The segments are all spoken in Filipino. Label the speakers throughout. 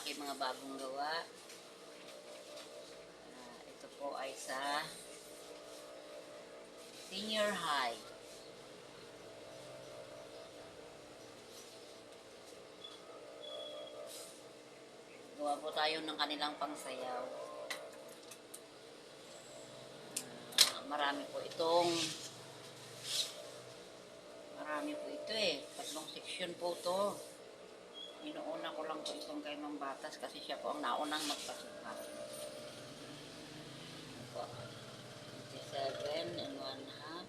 Speaker 1: aking mga bagong gawa. Ito po ay sa senior high. Gawa po tayo ng kanilang pangsayaw. Marami po ito tatlong section po to. Inuuna ko lang po itong kay Mang Batas kasi siya po ang naunang magpasuka. 27 and 1/2.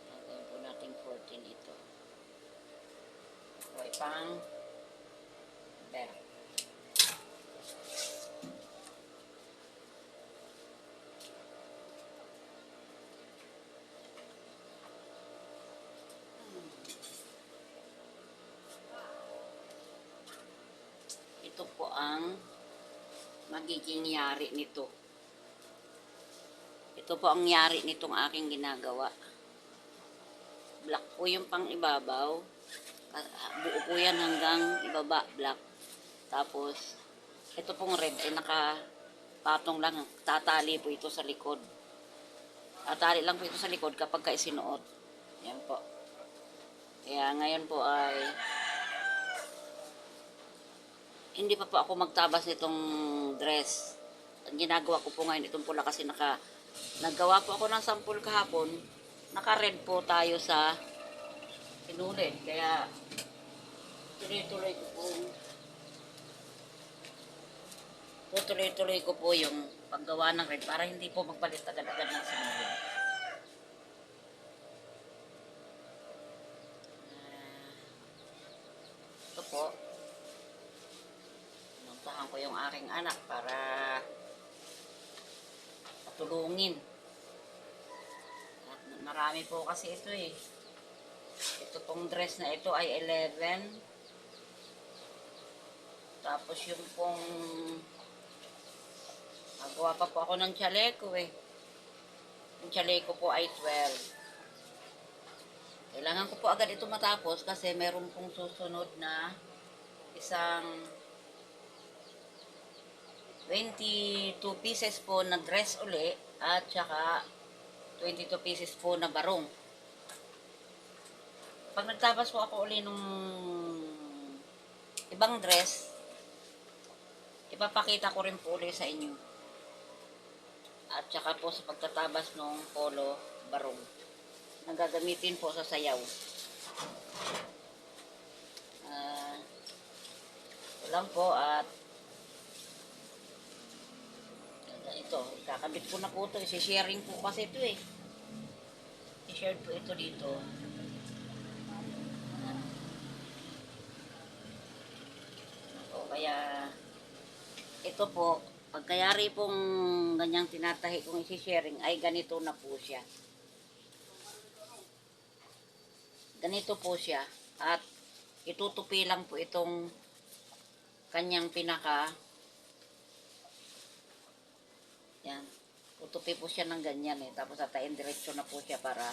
Speaker 1: Nagawin po natin 14 ito. So, ipang belt. Ito po ang magiging yari nito. Ito po ang yari nitong aking ginagawa. Black po yung pang ibabaw. Buo po yan hanggang ibaba, black. Tapos, ito pong red ay nakapatong lang. Tatali po ito sa likod. Tatali lang po ito sa likod kapag isinuot. Yan po. Kaya ngayon po ay hindi pa po ako magtabas nitong dress. Ang ginagawa ko po ngayon itong pula kasi naggawa po ako ng sample kahapon. Naka-red po tayo sa sinulid. Kaya tuloy-tuloy ko po yung paggawa ng red para hindi po magpalit agad-agad ng sinulid. Ito po. Pinuntahan ko yung aking anak para patulungin. At marami po kasi ito eh. Ito pong dress na ito ay 11. Tapos yung pong magawa pa po ako ng chaleco eh. Yung chaleco po ay 12. Kailangan ko po agad ito matapos kasi meron pong susunod na isang 22 pieces po na dress uli at saka 22 pieces po na barong. Pag nagtabas po ako uli nung ibang dress, ipapakita ko rin po uli sa inyo. At saka po sa pagtatabas ng polo barong na gagamitin po sa sayaw. Ito lang po at ito, kakabit ko na po ito. Isi-sharing po kasi ito eh. I-share po ito dito. O, kaya ito po, pagkayari pong ganyang tinatahi kong isi-sharing ay ganito na po siya. Ganito po siya. At itutupi lang po itong kanyang pinaka. Yan. Tutupi po siya ng ganyan eh. Tapos tatain diretso na po siya para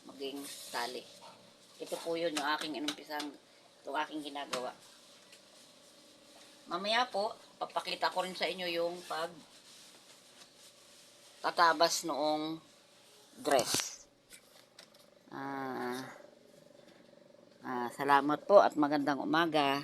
Speaker 1: maging tali. Ito po yun yung aking inumpisang, itong aking ginagawa. Mamaya po, papakita ko rin sa inyo yung tatabas noong dress. Salamat po at magandang umaga.